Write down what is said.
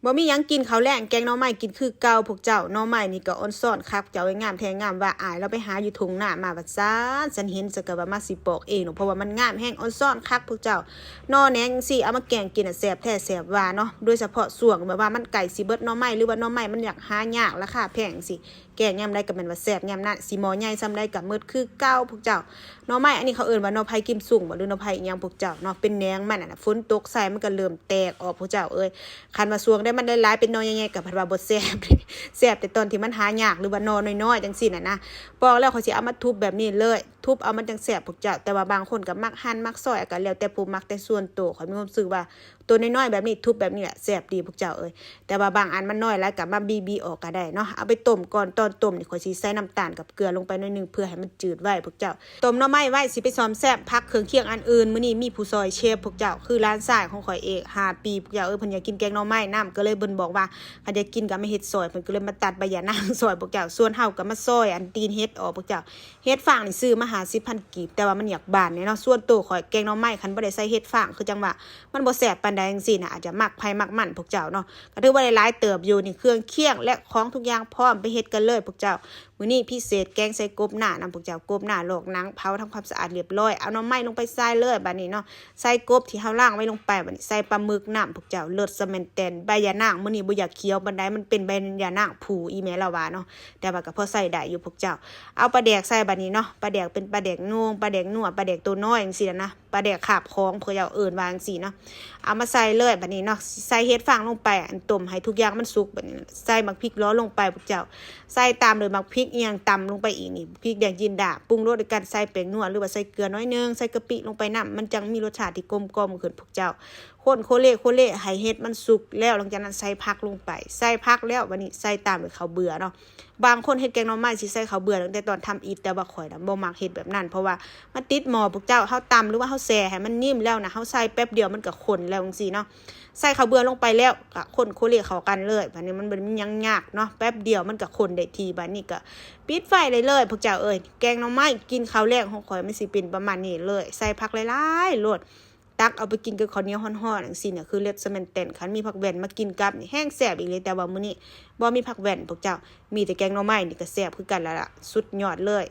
บ่มีหยังกินข้าวแรงแกงหน่อไม้กินคือเก่าพวกเจ้าหน่อไม้นี่ก็อ่อนซ่อนคักเจ้าไว้งามแท้งามว่าอายเราไปหาอยู่ทุ่งนามาว่าซ่านฉันเห็นซะก็ว่ามาสิปอกเองเนาะเพราะว่ามันงามแฮงอ่อนซ่อนคักพวกเจ้าหน่อแหนงจังซี่เอามาแกงกินน่ะแซ่บแท้แซ่บว่าเนาะโดยเฉพาะช่วงแบบว่ามันไก่สิเบิดหน่อไม้หรือว่าหน่อไม้มันอยากหายากราคาแพงสิแกงยามใดก็แม่นว่าแซ่บยามนั้นสิหม้อใหญ่ซำใดก็หมดคือเก่าพวกเจ้าหน่อไม้อันนี้เขาเอิ้นว่าหน่อไผ่กิมสุ่งบ่หรือหน่อไผ่อีหยังพวกเจ้าเนาะเป็นแหนงมันน่ะฝนตกใส่มันก็เริ่มแตกออกพวกเจ้าเอ้ยคันว่าช่วงได้มันได้หลายเป็นหน่อใหญ่ๆก็ผัดว่าบ่แซ่บแซ่บแต่ตอนที่มันหายากหรือว่าหน่อน้อยๆจังซี่น่ะนะปอกแล้วเขาสิเอามาทุบแบบนี้เลยทุบเอามันจังแซ่บพวกเจ้าแต่ว่าบางคนก็มักหั่นมักซอยก็แล้วแต่ผู้มักแต่ส่วนตัวข้อยมีความรู้สึกว่าตัวน้อยๆแบบนี้ทุบแบบนี้แหละแซ่บดีพวกเจ้าเอ้ยแต่ว่าบางอันมันน้อยแล้วก็มาบีๆออกก็ได้เนาะเอาไปต้มก่อนตอนต้มนี่ข้อยสิใส่น้ำตาลกับเกลือลงไปหน่อยนึงเพื่อให้มันจืดไว้พวกเจ้าต้มหน่อไม้ไว้สิไปซ้อมแซ่บผักเครื่องเคียงอันอื่นมื้อนี้มีผู้ซอยเชฟพวกเจ้าคือร้านทรายของข่อยเอง5 ปีพวกเจ้าเพิ่นอยากกินแกงหน่อไม้น้ำก็เลยเพิ่นบอกว่าถ้าอยากกินก็มาเฮ็ดซอยเพิ่นก็เลยมาตัดใบยะนางซอยพวกเจ้าส่วนเฮาก็มาซอยอันตีนเฮ็ดออกพวกเจ้าเฮ็ดฟางนี่ซื้อมา50,000 กีบแต่ว่ามันอยากบานเนาะส่วนตัวข่อยแกงหน่อไม้คันบ่ได้ใส่เฮ็ดฟางคือจังว่ามันบ่แซ่บปานใดจังซี่น่ะอาจจะมักไผมักมันพวกเจ้าเนาะก็ถือว่าได้หลายเติบอยู่นี่เครื่องเคียงและของทุกอย่างพร้อมไปเฮ็ดกันเลยพวกเจ้ามื้อนี้พิเศษแกงใส่กบหน้านำพวกเจ้ากบหน้าลอกหนังเผาทำความสะอาดเรียบร้อยเอาหน่อไม้ลงไปใส่เลยบัดนี้เนาะใส่กบที่เฮาล้างไว้ลงไปบัดนี้ใส่ปลาหมึกน้ำพวกเจ้าเลิศซะแม่นแตนใบยะนางมื้อนี้บ่อยากเคี้ยวปานใดมันเป็นใบยะนางผูอีแม่ละว่าเนาะแต่ว่าก็พอใส่ได้อยู่พวกเจ้าเอาปลาแดกใส่บัดนี้เนาะปลาแดกเป็นปลาแดกนวงปลาแดกนัวปลาแดกตัวน้อยจังซี่นะปลาแดกขาบของพวกเจ้าเอิ้นว่าจังซี่เนาะเอามาใส่เลยบัดนี้เนาะใส่เฮ็ดฟางลงไปอันต้มให้ทุกอย่างมันสุกบัดนี้ใส่หมักพริกล้อลงไปพวกเจ้าใส่ตามด้วยหมักพริกอีหยังตำลงไปอีกนี่พริกแดงจินดาปรุงรสด้วยการใส่แป้งนัวหรือว่าใส่เกลือน้อยนึงใส่กะปิลงไปนำมันจังมีรสชาติที่กลมกล่อมขึ้นพวกเจ้าคนโคเล่ให้เฮ็ดมันสุกแล้วหลังจากนั้นใส่ผักลงไปใส่ผักแล้วบัดนี้ใส่ตามด้วยข้าวเบื่อเนาะบางคนเฮ็ดแกงหน่อไม้สิใส่ข้าวเบื่อตั้งแต่ตอนทำอีทแต่ว่าข่อยน่ะบ่มักเฮ็ดแบบนั้นเพราะว่ามันติดหม้อพวกเจ้าเฮาตำหรือว่าเฮาแซ่ให้มันนิ่มแล้วนะเฮาใส่แป๊บเดียวมันก็ข้นแล้วจังซี่เนาะใส่ข้าวเบื่อลงไปแล้วก็คนโคเล่เข้ากันเลยบัดนี้มันบ่ยังยากเนาะแป๊บเดียวมันก็ข้นได้ทีบัดนี้ก็ปิดไฟเลยพวกเจ้าเอ้ยแกงหน่อไม้กินข้าวแลงของข่อยมันสิเป็นประมาณนี้เลยใส่ผักหลายๆโลดตักเอาไปกินกับข้าวเหนียวฮ้อนๆจังซี่น่ะคือเล็ดซะแม่นแต้นคันมีผักแว่นมากินกับนี่แห้งแซ่บอีกเลยแต่ว่ามื้อนี้บ่มีผักแว่นพวกเจ้ามีแต่แกงหน่อไม้นี่ก็แซ่บคือกันแล้วล่ะสุดยอดเลย